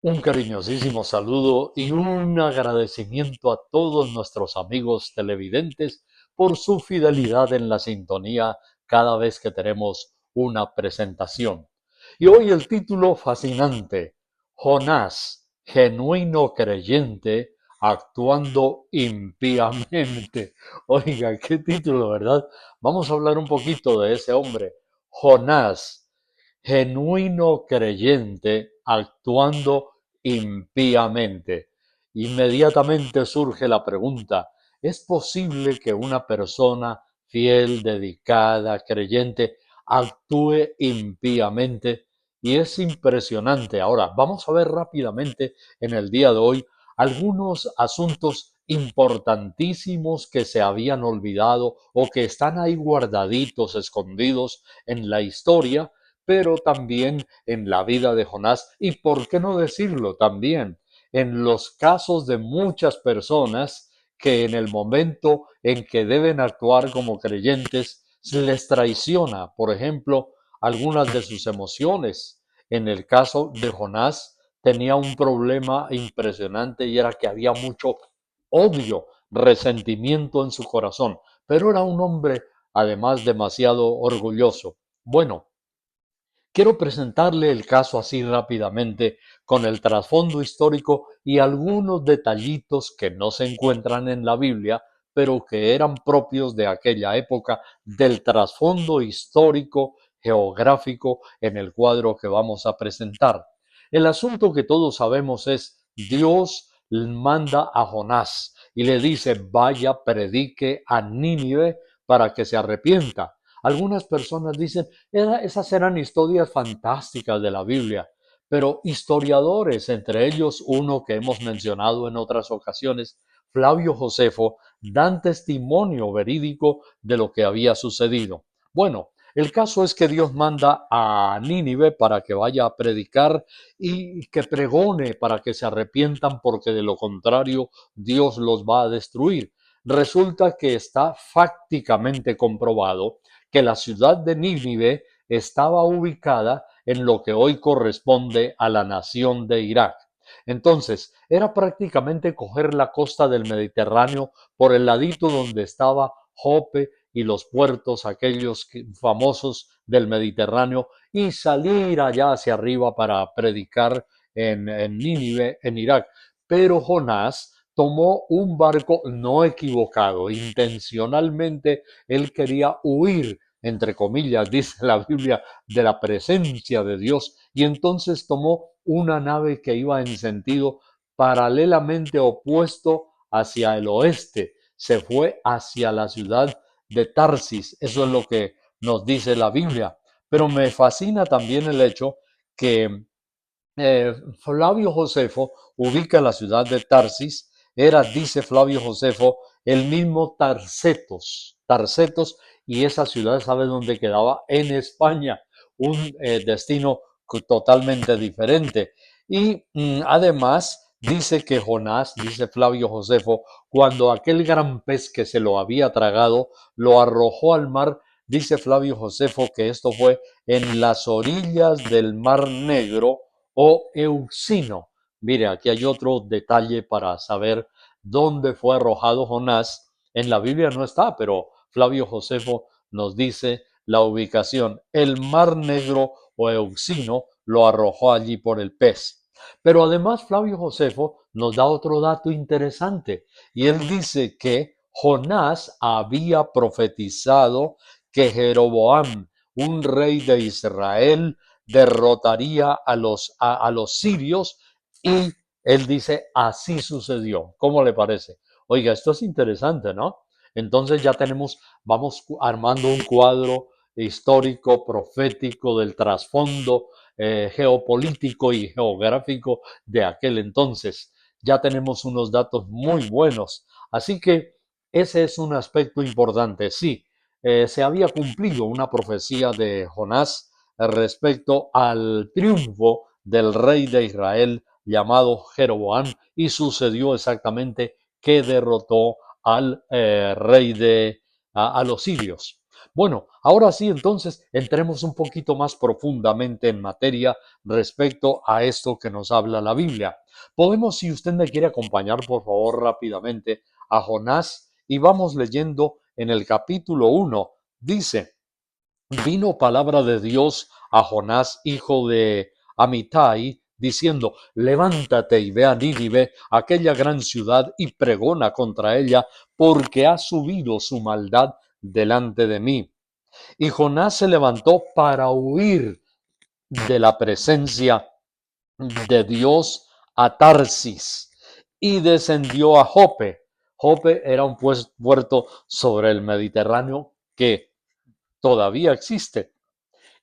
Un cariñosísimo saludo y un agradecimiento a todos nuestros amigos televidentes por su fidelidad en la sintonía cada vez que tenemos una presentación. Y hoy el título fascinante, Jonás, genuino creyente, actuando impíamente. Oiga, qué título, ¿verdad? Vamos a hablar un poquito de ese hombre, Jonás, genuino creyente, actuando impíamente. Inmediatamente surge la pregunta, ¿es posible que una persona fiel, dedicada, creyente, actúe impíamente? Y es impresionante. Ahora, vamos a ver rápidamente en el día de hoy algunos asuntos importantísimos que se habían olvidado o que están ahí guardaditos, escondidos en la historia, pero también en la vida de Jonás y, por qué no decirlo, también en los casos de muchas personas que en el momento en que deben actuar como creyentes se les traiciona, por ejemplo, algunas de sus emociones. En el caso de Jonás tenía un problema impresionante y era que había mucho odio, resentimiento en su corazón, pero era un hombre además demasiado orgulloso. Bueno, quiero presentarle el caso así rápidamente, con el trasfondo histórico y algunos detallitos que no se encuentran en la Biblia, pero que eran propios de aquella época, del trasfondo histórico, geográfico en el cuadro que vamos a presentar. El asunto que todos sabemos es, Dios manda a Jonás y le dice, vaya, predique a Nínive para que se arrepienta. Algunas personas dicen, esas eran historias fantásticas de la Biblia, pero historiadores, entre ellos uno que hemos mencionado en otras ocasiones, Flavio Josefo, dan testimonio verídico de lo que había sucedido. Bueno, el caso es que Dios manda a Nínive para que vaya a predicar y que pregone para que se arrepientan, porque de lo contrario Dios los va a destruir. Resulta que está fácticamente comprobado que la ciudad de Nínive estaba ubicada en lo que hoy corresponde a la nación de Irak. Entonces, era prácticamente coger la costa del Mediterráneo por el ladito donde estaba Jope y los puertos aquellos famosos del Mediterráneo y salir allá hacia arriba para predicar en Nínive, en Irak. Pero Jonás tomó un barco no equivocado, intencionalmente él quería huir, entre comillas, dice la Biblia, de la presencia de Dios, y entonces tomó una nave que iba en sentido paralelamente opuesto hacia el oeste. Se fue hacia la ciudad de Tarsis. Eso es lo que nos dice la Biblia. Pero me fascina también el hecho que Flavio Josefo ubica la ciudad de Tarsis, era, dice Flavio Josefo, el mismo Tarsetos, y esa ciudad, ¿sabe dónde quedaba? En España, un destino totalmente diferente. Y además dice que Jonás, dice Flavio Josefo, cuando aquel gran pez que se lo había tragado, lo arrojó al mar, dice Flavio Josefo que esto fue en las orillas del Mar Negro, o Euxino. Mire, aquí hay otro detalle para saber dónde fue arrojado Jonás. En la Biblia no está, pero Flavio Josefo nos dice la ubicación. El Mar Negro o Euxino lo arrojó allí por el pez. Pero además Flavio Josefo nos da otro dato interesante y él dice que Jonás había profetizado que Jeroboam, un rey de Israel, derrotaría a los sirios, y él dice, así sucedió. ¿Cómo le parece? Oiga, esto es interesante, ¿no? Entonces ya tenemos, vamos armando un cuadro histórico, profético del trasfondo geopolítico y geográfico de aquel entonces. Ya tenemos unos datos muy buenos. Así que ese es un aspecto importante. Sí, se había cumplido una profecía de Jonás respecto al triunfo del rey de Israel llamado Jeroboam, y sucedió exactamente que derrotó al rey a los sirios. Bueno, ahora sí, entonces entremos un poquito más profundamente en materia respecto a esto que nos habla la Biblia. Podemos, si usted me quiere acompañar, por favor, rápidamente a Jonás y vamos leyendo en el capítulo 1. Dice, vino palabra de Dios a Jonás, hijo de Amitai, diciendo, levántate y ve a Nínive, aquella gran ciudad, y pregona contra ella, porque ha subido su maldad delante de mí. Y Jonás se levantó para huir de la presencia de Dios a Tarsis y descendió a Jope. Jope era un puerto sobre el Mediterráneo que todavía existe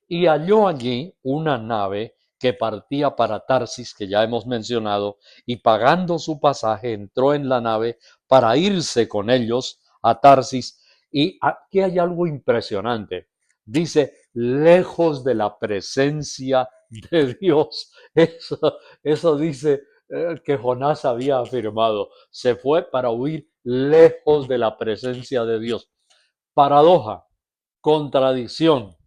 y halló allí una nave que partía para Tarsis, que ya hemos mencionado, y pagando su pasaje entró en la nave para irse con ellos a Tarsis. Y aquí hay algo impresionante. Dice, lejos de la presencia de Dios. Eso dice que Jonás había afirmado. Se fue para huir lejos de la presencia de Dios. Paradoja, contradicción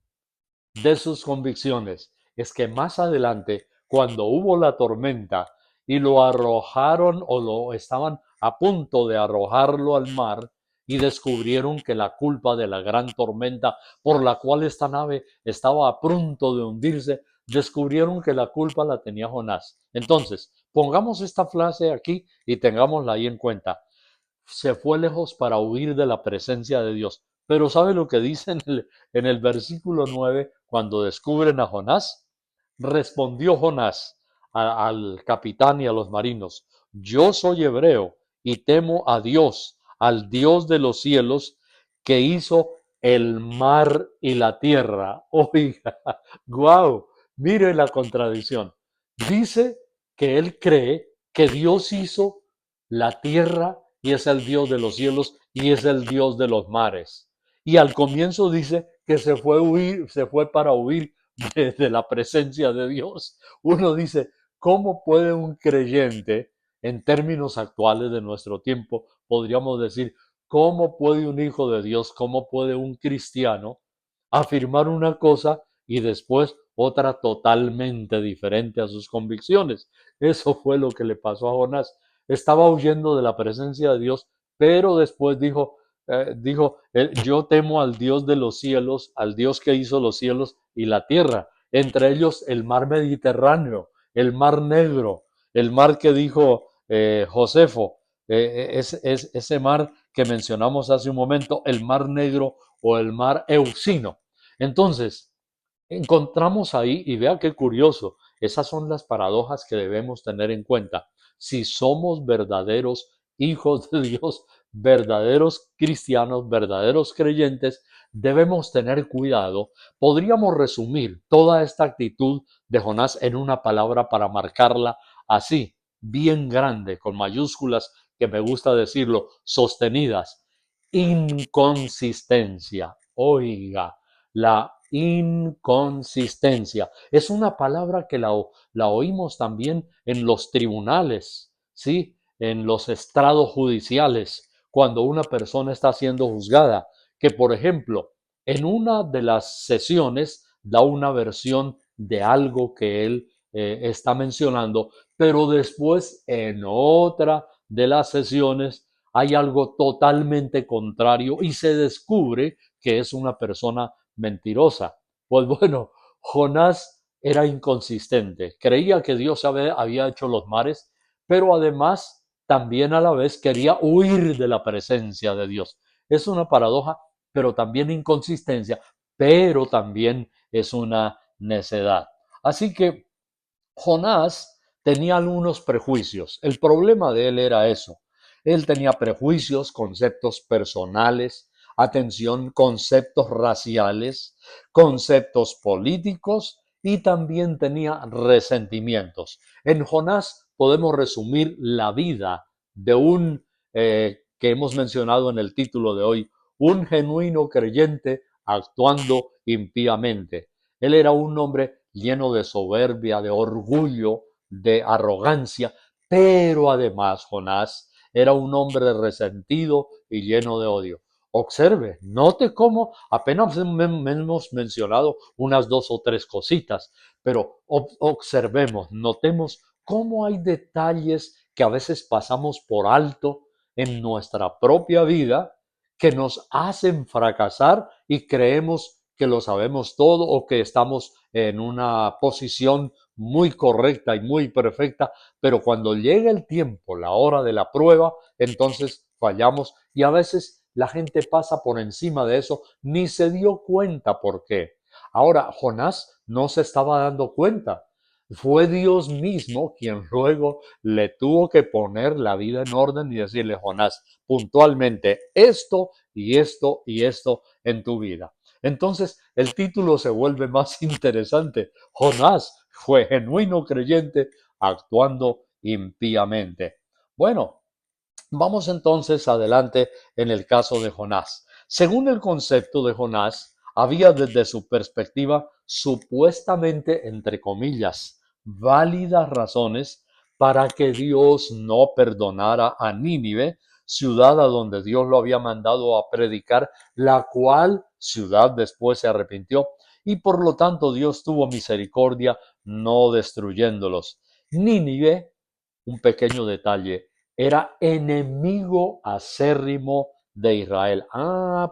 de sus convicciones es que más adelante, cuando hubo la tormenta y lo arrojaron o lo estaban a punto de arrojarlo al mar y descubrieron que la culpa de la gran tormenta por la cual esta nave estaba a punto de hundirse, descubrieron que la culpa la tenía Jonás. Entonces, pongamos esta frase aquí y tengámosla ahí en cuenta. Se fue lejos para huir de la presencia de Dios. Pero ¿sabe lo que dice en el versículo 9 cuando descubren a Jonás? Respondió Jonás al capitán y a los marinos, yo soy hebreo y temo a Dios, al Dios de los cielos, que hizo el mar y la tierra. Oiga, guau, mire la contradicción. Dice que él cree que Dios hizo la tierra y es el Dios de los cielos y es el Dios de los mares. Y al comienzo dice que se fue para huir de la presencia de Dios. Uno dice, ¿cómo puede un creyente, en términos actuales de nuestro tiempo, podríamos decir, cómo puede un hijo de Dios, cómo puede un cristiano afirmar una cosa y después otra totalmente diferente a sus convicciones? Eso fue lo que le pasó a Jonás. Estaba huyendo de la presencia de Dios, pero después yo temo al Dios de los cielos, al Dios que hizo los cielos y la tierra, entre ellos el mar Mediterráneo, el mar Negro, el mar que dijo Josefo, es ese mar que mencionamos hace un momento, el mar Negro o el mar Euxino. Entonces, encontramos ahí, y vea qué curioso, esas son las paradojas que debemos tener en cuenta. Si somos verdaderos hijos de Dios, verdaderos cristianos, verdaderos creyentes, debemos tener cuidado. Podríamos resumir toda esta actitud de Jonás en una palabra para marcarla así, bien grande, con mayúsculas, que me gusta decirlo, sostenidas. Inconsistencia. Oiga, la inconsistencia. Es una palabra que la oímos también en los tribunales, ¿sí? En los estrados judiciales, cuando una persona está siendo juzgada, que por ejemplo, en una de las sesiones da una versión de algo que él está mencionando, pero después en otra de las sesiones hay algo totalmente contrario y se descubre que es una persona mentirosa. Pues bueno, Jonás era inconsistente. Creía que Dios había hecho los mares, pero además también a la vez quería huir de la presencia de Dios. Es una paradoja, pero también inconsistencia, pero también es una necedad. Así que Jonás tenía algunos prejuicios. El problema de él era eso. Él tenía prejuicios, conceptos personales, atención, conceptos raciales, conceptos políticos y también tenía resentimientos. En Jonás podemos resumir la vida de un que hemos mencionado en el título de hoy, un genuino creyente actuando impíamente. Él era un hombre lleno de soberbia, de orgullo, de arrogancia, pero además Jonás era un hombre resentido y lleno de odio. Observe, note cómo apenas hemos mencionado unas dos o tres cositas, pero observemos, notemos cómo hay detalles que a veces pasamos por alto en nuestra propia vida que nos hacen fracasar y creemos que lo sabemos todo o que estamos en una posición muy correcta y muy perfecta, pero cuando llega el tiempo, la hora de la prueba, entonces fallamos y a veces la gente pasa por encima de eso, ni se dio cuenta por qué. Ahora, Jonás no se estaba dando cuenta. Fue Dios mismo quien luego le tuvo que poner la vida en orden y decirle, Jonás, puntualmente esto y esto y esto en tu vida. Entonces el título se vuelve más interesante. Jonás fue genuino creyente actuando impíamente. Bueno, vamos entonces adelante en el caso de Jonás. Según el concepto de Jonás, había desde su perspectiva supuestamente, entre comillas, válidas razones para que Dios no perdonara a Nínive, ciudad a donde Dios lo había mandado a predicar, la cual ciudad después se arrepintió y por lo tanto Dios tuvo misericordia no destruyéndolos. Nínive, un pequeño detalle, era enemigo acérrimo de Israel.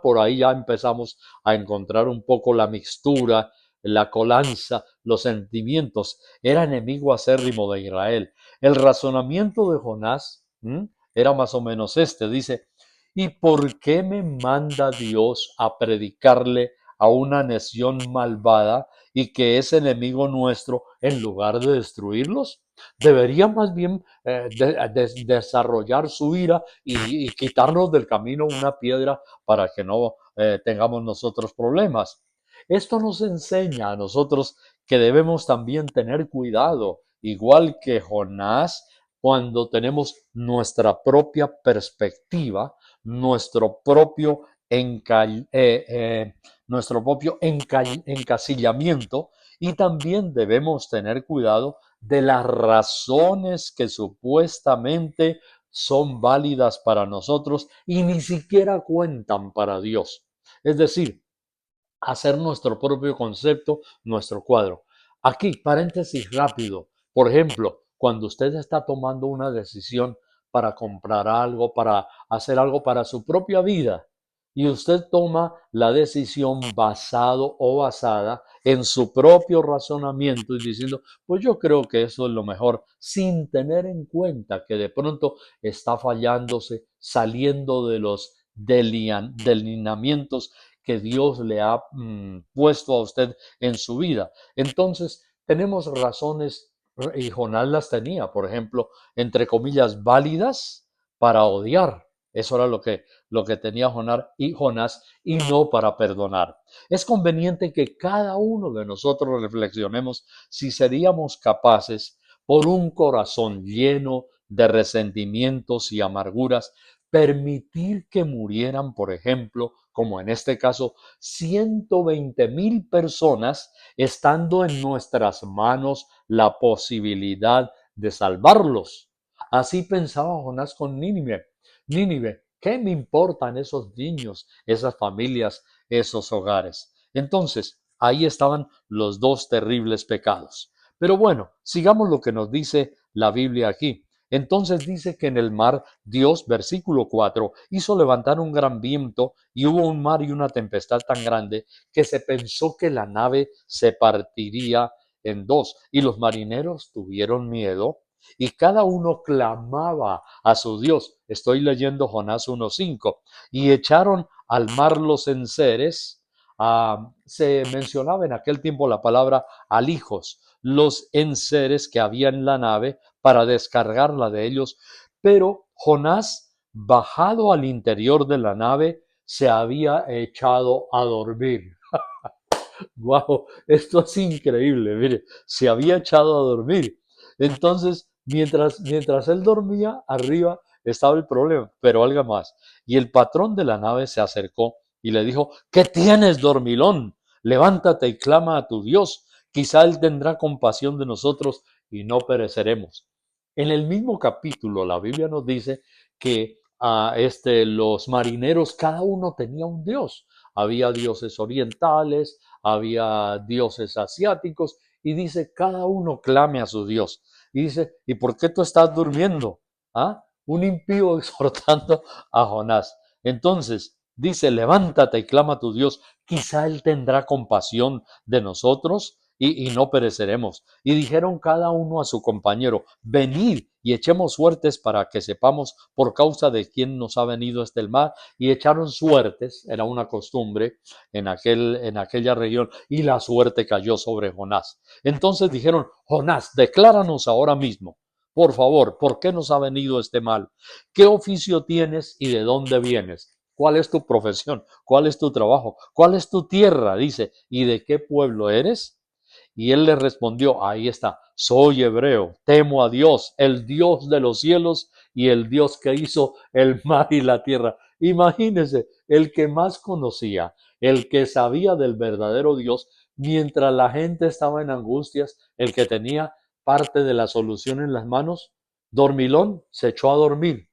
Por ahí ya empezamos a encontrar un poco la mixtura, la colanza, los sentimientos. Era enemigo acérrimo de Israel. El razonamiento de Jonás era más o menos este. Dice, ¿y por qué me manda Dios a predicarle a una nación malvada y que es enemigo nuestro en lugar de destruirlos? Debería más bien desarrollar su ira y quitarnos del camino una piedra para que no tengamos nosotros problemas. Esto nos enseña a nosotros que debemos también tener cuidado, igual que Jonás, cuando tenemos nuestra propia perspectiva, nuestro propio, nuestro propio encasillamiento, y también debemos tener cuidado de las razones que supuestamente son válidas para nosotros y ni siquiera cuentan para Dios. Es decir, hacer nuestro propio concepto, nuestro cuadro. Aquí, paréntesis rápido. Por ejemplo, cuando usted está tomando una decisión para comprar algo, para hacer algo para su propia vida, y usted toma la decisión basado o basada en su propio razonamiento y diciendo, pues yo creo que eso es lo mejor, sin tener en cuenta que de pronto está fallándose, saliendo de los delineamientos que Dios le ha puesto a usted en su vida. Entonces, tenemos razones, y Jonás las tenía, por ejemplo, entre comillas, válidas para odiar. Eso era lo que tenía Jonás y no para perdonar. Es conveniente que cada uno de nosotros reflexionemos si seríamos capaces, por un corazón lleno de resentimientos y amarguras, permitir que murieran, por ejemplo, como en este caso, 120,000 personas, estando en nuestras manos la posibilidad de salvarlos. Así pensaba Jonás con Nínive. Nínive, ¿qué me importan esos niños, esas familias, esos hogares? Entonces, ahí estaban los dos terribles pecados. Pero bueno, sigamos lo que nos dice la Biblia aquí. Entonces dice que en el mar Dios, versículo 4, hizo levantar un gran viento y hubo un mar y una tempestad tan grande que se pensó que la nave se partiría en dos y los marineros tuvieron miedo y cada uno clamaba a su Dios. Estoy leyendo Jonás 1:5 y echaron al mar los enseres. Se mencionaba en aquel tiempo la palabra alijos, los enseres que había en la nave para descargarla de ellos, pero Jonás, bajado al interior de la nave, se había echado a dormir. Wow, esto es increíble, mire, se había echado a dormir. Entonces, mientras él dormía, arriba estaba el problema, pero algo más. Y el patrón de la nave se acercó y le dijo, ¿qué tienes, dormilón? Levántate y clama a tu Dios. Quizá Él tendrá compasión de nosotros y no pereceremos. En el mismo capítulo, la Biblia nos dice que los marineros, cada uno tenía un dios. Había dioses orientales, había dioses asiáticos, y dice, cada uno clame a su Dios. Y dice, ¿y por qué tú estás durmiendo? ¿Ah? Un impío exhortando a Jonás. Entonces, dice, levántate y clama a tu Dios, quizá Él tendrá compasión de nosotros y no pereceremos. Y dijeron cada uno a su compañero, venid y echemos suertes para que sepamos por causa de quién nos ha venido el mal. Y echaron suertes, era una costumbre en aquella región, y la suerte cayó sobre Jonás. Entonces dijeron, Jonás, decláranos ahora mismo, por favor, ¿por qué nos ha venido este mal? ¿Qué oficio tienes y de dónde vienes? ¿Cuál es tu profesión? ¿Cuál es tu trabajo? ¿Cuál es tu tierra? Dice, ¿y de qué pueblo eres? Y él le respondió, ahí está, soy hebreo, temo a Dios, el Dios de los cielos y el Dios que hizo el mar y la tierra. Imagínese, el que más conocía, el que sabía del verdadero Dios, mientras la gente estaba en angustias, el que tenía parte de la solución en las manos, dormilón, se echó a dormir.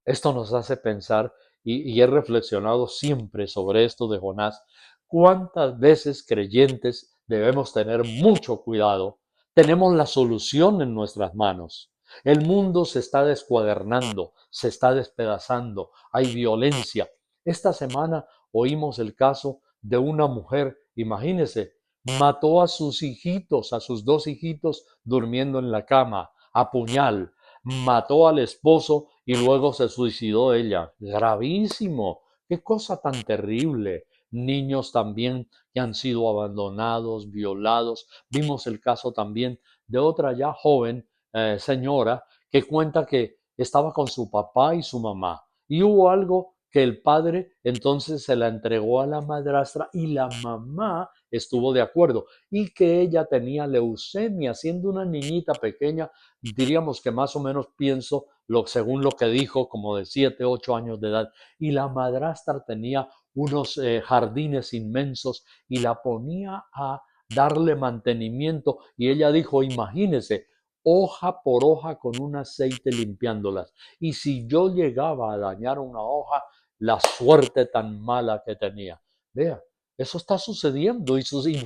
Esto nos hace pensar y he reflexionado siempre sobre esto de Jonás. ¿Cuántas veces creyentes debemos tener mucho cuidado? Tenemos la solución en nuestras manos. El mundo se está descuadernando, se está despedazando, hay violencia. Esta semana oímos el caso de una mujer, imagínese, mató a sus hijitos, a sus dos hijitos durmiendo en la cama, a puñal, mató al esposo y luego se suicidó ella. Gravísimo, qué cosa tan terrible. Niños también que han sido abandonados, violados. Vimos el caso también de otra ya joven señora que cuenta que estaba con su papá y su mamá y hubo algo que el padre entonces se la entregó a la madrastra y la mamá estuvo de acuerdo y que ella tenía leucemia, siendo una niñita pequeña, diríamos que más o menos pienso según lo que dijo, como de 7, 8 años de edad, y la madrastra tenía unos jardines inmensos y la ponía a darle mantenimiento y ella dijo, imagínese, hoja por hoja con un aceite limpiándolas. Y si yo llegaba a dañar una hoja, la suerte tan mala que tenía. Vea, eso está sucediendo y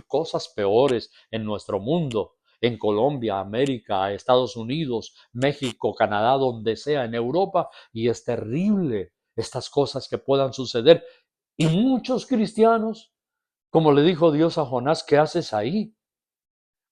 cosas peores en nuestro mundo, en Colombia, América, Estados Unidos, México, Canadá, donde sea, en Europa, y es terrible estas cosas que puedan suceder. Y muchos cristianos, como le dijo Dios a Jonás, ¿qué haces ahí?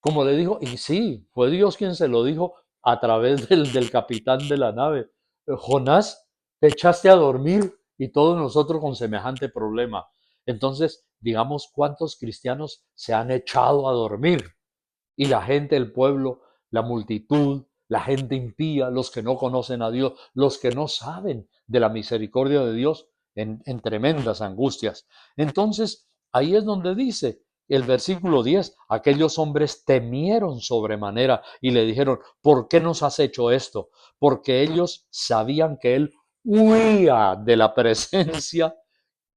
Como le dijo, y sí, fue Dios quien se lo dijo a través del capitán de la nave. Jonás, te echaste a dormir y todos nosotros con semejante problema. Entonces, digamos, ¿cuántos cristianos se han echado a dormir? Y la gente, el pueblo, la multitud, la gente impía, los que no conocen a Dios, los que no saben de la misericordia de Dios en tremendas angustias. Entonces, ahí es donde dice el versículo 10, aquellos hombres temieron sobremanera y le dijeron, ¿por qué nos has hecho esto? Porque ellos sabían que él huía de la presencia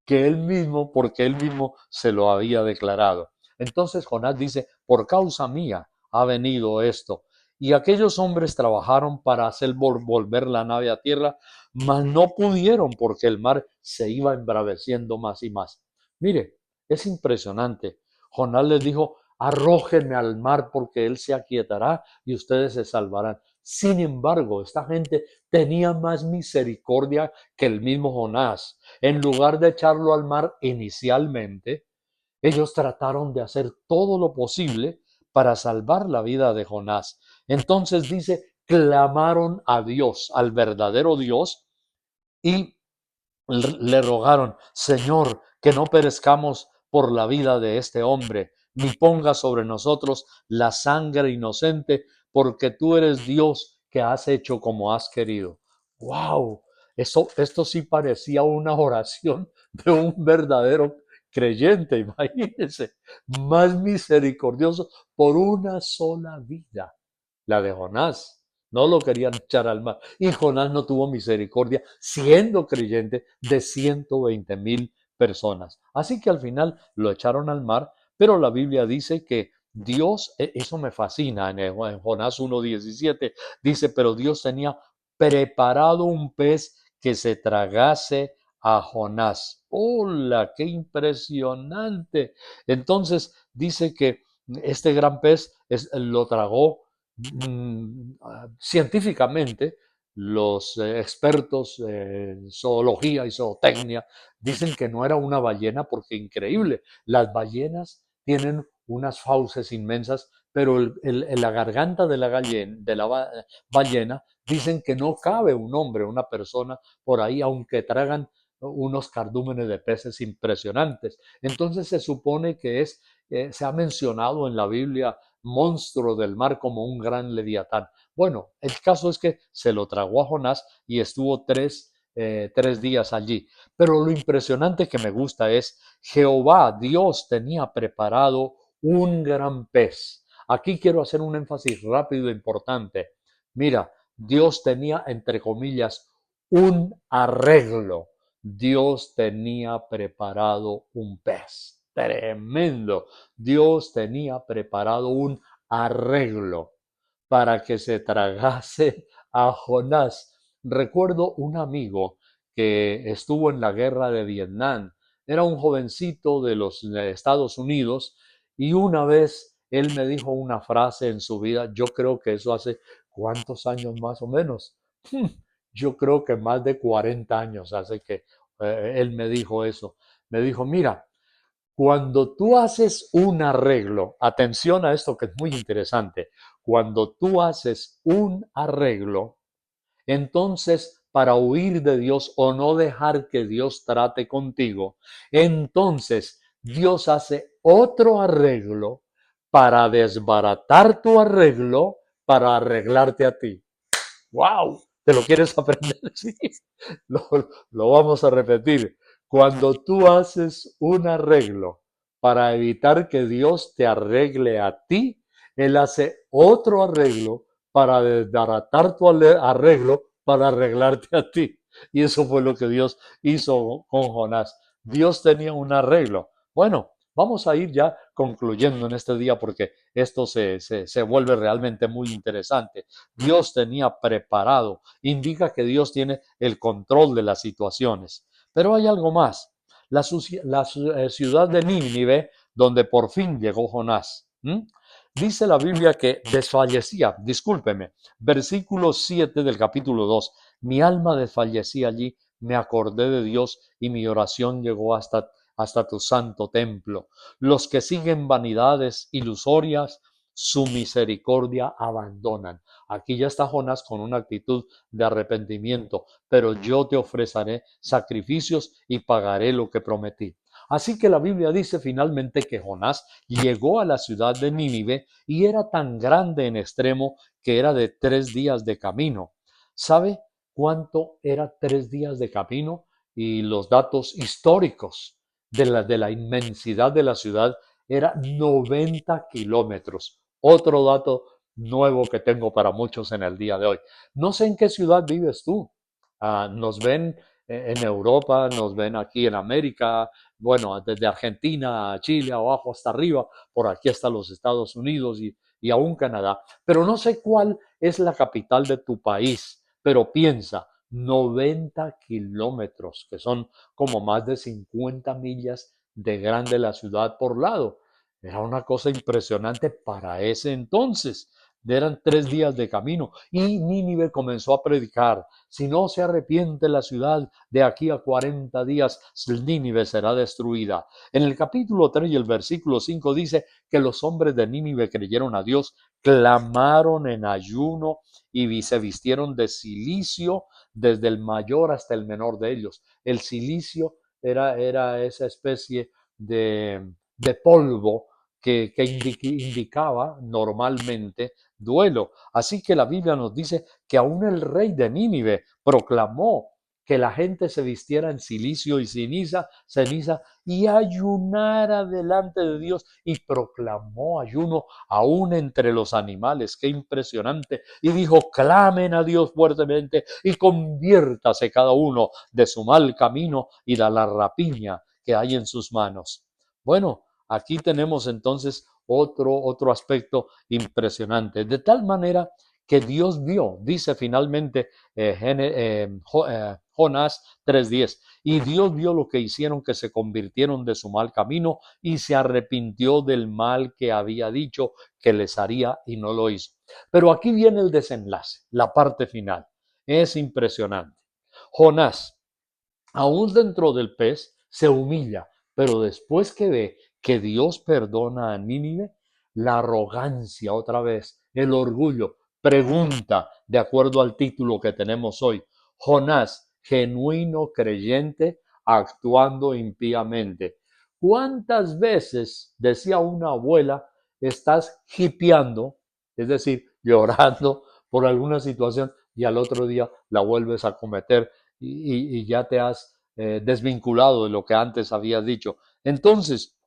que él mismo, porque él mismo se lo había declarado. Entonces Jonás dice, por causa mía ha venido esto. Y aquellos hombres trabajaron para hacer volver la nave a tierra, mas no pudieron porque el mar se iba embraveciendo más y más. Mire, es impresionante. Jonás les dijo, arrójenme al mar porque él se aquietará y ustedes se salvarán. Sin embargo, esta gente tenía más misericordia que el mismo Jonás. En lugar de echarlo al mar inicialmente, ellos trataron de hacer todo lo posible para salvar la vida de Jonás. Entonces dice, clamaron a Dios, al verdadero Dios, y le rogaron, Señor, que no perezcamos por la vida de este hombre, ni ponga sobre nosotros la sangre inocente, porque tú eres Dios que has hecho como has querido. ¡Wow! Esto sí parecía una oración de un verdadero creyente, imagínense, más misericordioso por una sola vida, la de Jonás. No lo querían echar al mar. Y Jonás no tuvo misericordia, siendo creyente, de 120,000 personas. Así que al final lo echaron al mar, pero la Biblia dice que Dios, eso me fascina, en Jonás 1:17, dice, pero Dios tenía preparado un pez que se tragase a Jonás. ¡Hola! ¡Qué impresionante! Entonces dice que este gran pez lo tragó científicamente. Los expertos en zoología y zootecnia dicen que no era una ballena porque increíble, las ballenas tienen unas fauces inmensas, pero la garganta de ballena dicen que no cabe un hombre, una persona por ahí, aunque tragan unos cardúmenes de peces impresionantes. Entonces se supone que se ha mencionado en la Biblia monstruo del mar como un gran leviatán. Bueno, el caso es que se lo tragó a Jonás y estuvo 3 días allí. Pero lo impresionante que me gusta es Jehová, Dios tenía preparado un gran pez. Aquí quiero hacer un énfasis rápido e importante. Mira, Dios tenía, entre comillas, un arreglo. Dios tenía preparado un pez. Tremendo. Dios tenía preparado un arreglo para que se tragase a Jonás. Recuerdo un amigo que estuvo en la guerra de Vietnam. Era un jovencito de los Estados Unidos y una vez él me dijo una frase en su vida, yo creo que eso hace ¿cuántos años más o menos? Yo creo que más de 40 años hace que él me dijo eso. Me dijo, mira, cuando tú haces un arreglo, atención a esto que es muy interesante, cuando tú haces un arreglo, entonces para huir de Dios o no dejar que Dios trate contigo, entonces Dios hace otro arreglo para desbaratar tu arreglo, para arreglarte a ti. ¡Wow! ¿Te lo quieres aprender? Sí. Lo, lo vamos a repetir. Cuando tú haces un arreglo para evitar que Dios te arregle a ti, Él hace otro arreglo para desbaratar tu arreglo para arreglarte a ti. Y eso fue lo que Dios hizo con Jonás. Dios tenía un arreglo. Bueno, vamos a ir ya concluyendo en este día porque esto se vuelve realmente muy interesante. Dios tenía preparado, indica que Dios tiene el control de las situaciones. Pero hay algo más. La ciudad de Nínive, donde por fin llegó Jonás. Dice la Biblia que desfallecía, discúlpeme, versículo 7 del capítulo 2. Mi alma desfallecía allí, me acordé de Dios y mi oración llegó hasta tu santo templo. Los que siguen vanidades ilusorias, su misericordia abandonan. Aquí ya está Jonás con una actitud de arrepentimiento, pero yo te ofreceré sacrificios y pagaré lo que prometí. Así que la Biblia dice finalmente que Jonás llegó a la ciudad de Nínive y era tan grande en extremo que era de 3 días de camino. ¿Sabe cuánto era 3 días de camino? Y los datos históricos de la inmensidad de la ciudad era 90 kilómetros. Otro dato nuevo que tengo para muchos en el día de hoy. No sé en qué ciudad vives tú. Nos ven en Europa, nos ven aquí en América, bueno, desde Argentina a Chile, abajo hasta arriba, por aquí hasta los Estados Unidos y aún Canadá. Pero no sé cuál es la capital de tu país, pero piensa, 90 kilómetros, que son como más de 50 millas de grande la ciudad por lado. Era una cosa impresionante para ese entonces. Eran 3 días de camino y Nínive comenzó a predicar. Si no se arrepiente la ciudad, de aquí a 40 días Nínive será destruida. En el capítulo 3 y el versículo 5 dice que los hombres de Nínive creyeron a Dios, clamaron en ayuno y se vistieron de cilicio desde el mayor hasta el menor de ellos. El cilicio era esa especie de polvo que indicaba normalmente duelo. Así que la Biblia nos dice que aún el rey de Nínive proclamó que la gente se vistiera en cilicio y ceniza y ayunara delante de Dios y proclamó ayuno aún entre los animales. Qué impresionante. Y dijo, clamen a Dios fuertemente y conviértase cada uno de su mal camino y de la rapiña que hay en sus manos. Bueno, aquí tenemos entonces otro aspecto impresionante, de tal manera que Dios vio, dice finalmente Jonás 3:10, y Dios vio lo que hicieron, que se convirtieron de su mal camino y se arrepintió del mal que había dicho que les haría y no lo hizo. Pero aquí viene el desenlace, la parte final. Es impresionante. Jonás, aún dentro del pez, se humilla, pero después que ve que Dios perdona a Nínive, la arrogancia otra vez, el orgullo, pregunta, de acuerdo al título que tenemos hoy, Jonás, genuino creyente, actuando impíamente. ¿Cuántas veces, decía una abuela, estás hipeando, es decir, llorando por alguna situación y al otro día la vuelves a cometer y ya te has desvinculado de lo que antes habías dicho? Entonces,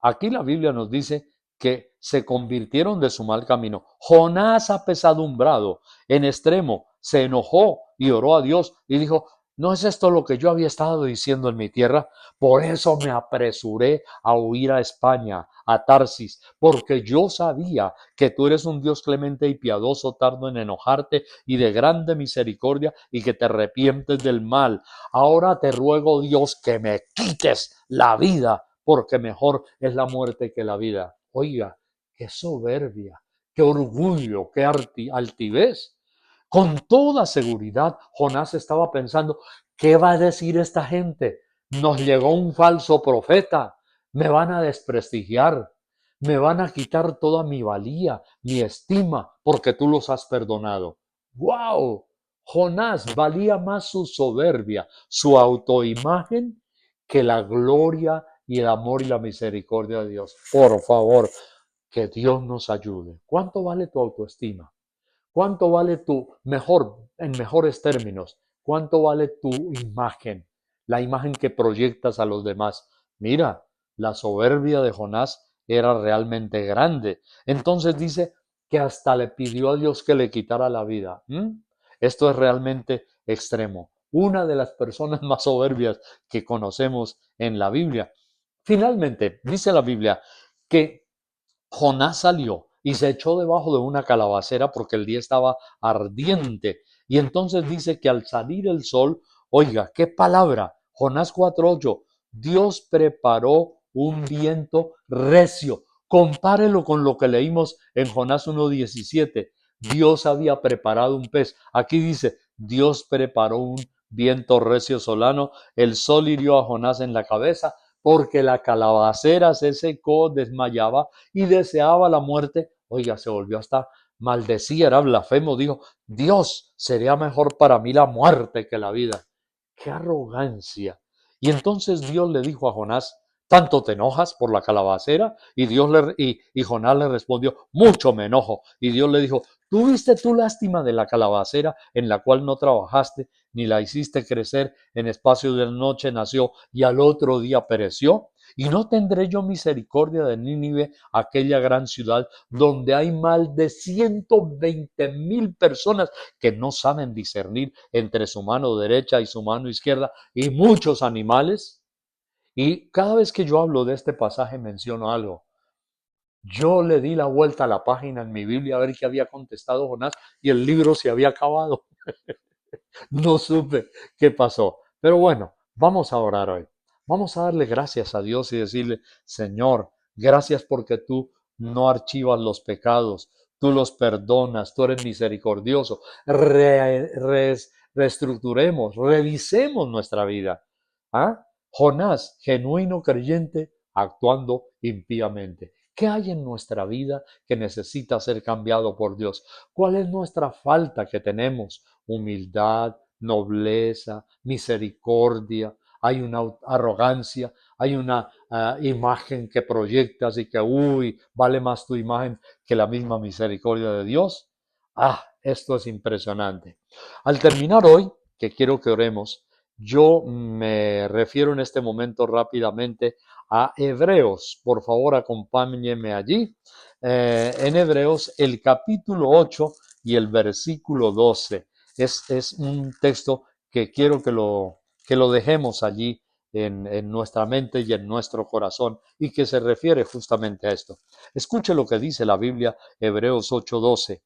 aquí la Biblia nos dice que se convirtieron de su mal camino. Jonás, apesadumbrado en extremo, se enojó y oró a Dios y dijo, ¿no es esto lo que yo había estado diciendo en mi tierra? Por eso me apresuré a huir a España, a Tarsis, porque yo sabía que tú eres un Dios clemente y piadoso, tardo en enojarte y de grande misericordia, y que te arrepientes del mal. Ahora te ruego, Dios, que me quites la vida, porque mejor es la muerte que la vida. Oiga, qué soberbia, qué orgullo, qué altivez. Con toda seguridad, Jonás estaba pensando, ¿qué va a decir esta gente? Nos llegó un falso profeta, me van a desprestigiar, me van a quitar toda mi valía, mi estima, porque tú los has perdonado. ¡Wow! Jonás valía más su soberbia, su autoimagen, que la gloria y el amor y la misericordia de Dios. Por favor, que Dios nos ayude. ¿Cuánto vale tu autoestima? ¿Cuánto vale en mejores términos, cuánto vale tu imagen, la imagen que proyectas a los demás? Mira, la soberbia de Jonás era realmente grande. Entonces dice que hasta le pidió a Dios que le quitara la vida. Esto es realmente extremo. Una de las personas más soberbias que conocemos en la Biblia. Finalmente, dice la Biblia que Jonás salió y se echó debajo de una calabacera porque el día estaba ardiente. Y entonces dice que al salir el sol, oiga, qué palabra, Jonás 4:8, Dios preparó un viento recio. Compárelo con lo que leímos en Jonás 1:17. Dios había preparado un pez. Aquí dice, Dios preparó un viento recio solano. El sol hirió a Jonás en la cabeza porque la calabacera se secó, desmayaba y deseaba la muerte. Oiga, se volvió hasta maldecía, era blasfemo, dijo, Dios, sería mejor para mí la muerte que la vida. ¡Qué arrogancia! Y entonces Dios le dijo a Jonás, ¿tanto te enojas por la calabacera? Y Jonás le respondió, mucho me enojo. Y Dios le dijo, ¿tuviste tú lástima de la calabacera en la cual no trabajaste, ni la hiciste crecer, en espacio de noche nació y al otro día pereció? ¿Y no tendré yo misericordia de Nínive, aquella gran ciudad donde hay más de 120,000 personas que no saben discernir entre su mano derecha y su mano izquierda, y muchos animales? Y cada vez que yo hablo de este pasaje menciono algo. Yo le di la vuelta a la página en mi Biblia a ver qué había contestado Jonás y el libro se había acabado. No supe qué pasó. Pero bueno, vamos a orar hoy. Vamos a darle gracias a Dios y decirle, Señor, gracias porque tú no archivas los pecados, tú los perdonas, tú eres misericordioso. Reestructuremos, revisemos nuestra vida. ¿Ah? Jonás, genuino creyente, actuando impíamente. ¿Qué hay en nuestra vida que necesita ser cambiado por Dios? ¿Cuál es nuestra falta que tenemos? Humildad, nobleza, misericordia, hay una arrogancia, hay una imagen que proyectas y que, uy, vale más tu imagen que la misma misericordia de Dios. Esto es impresionante. Al terminar hoy, que quiero que oremos, yo me refiero en este momento rápidamente a Hebreos. Por favor, acompáñenme allí. En Hebreos, el capítulo 8 y el versículo 12. Es un texto que quiero que lo dejemos allí en nuestra mente y en nuestro corazón y que se refiere justamente a esto. Escuche lo que dice la Biblia, Hebreos 8:12.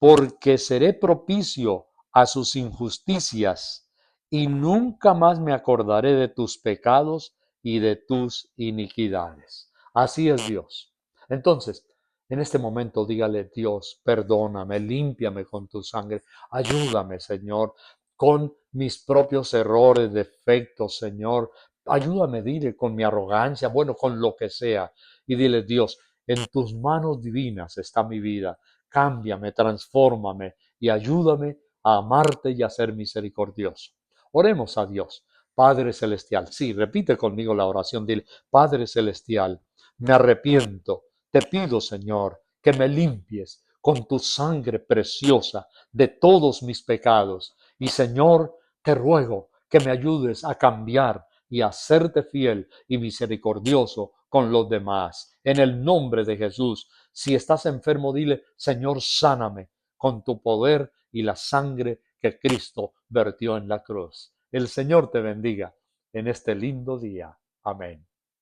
porque seré propicio a sus injusticias y nunca más me acordaré de tus pecados y de tus iniquidades. Así es Dios. Entonces, en este momento dígale, Dios, perdóname, límpiame con tu sangre, ayúdame, Señor, con mis propios errores, defectos, Señor. Ayúdame, dile, con mi arrogancia, bueno, con lo que sea. Y dile, Dios, en tus manos divinas está mi vida. Cámbiame, transfórmame y ayúdame a amarte y a ser misericordioso. Oremos a Dios. Padre Celestial, sí, repite conmigo la oración, dile, Padre Celestial, me arrepiento, te pido, Señor, que me limpies con tu sangre preciosa de todos mis pecados. Y Señor, te ruego que me ayudes a cambiar y a serte fiel y misericordioso con los demás. En el nombre de Jesús, si estás enfermo, dile, Señor, sáname con tu poder y la sangre que Cristo vertió en la cruz. El Señor te bendiga en este lindo día. Amén.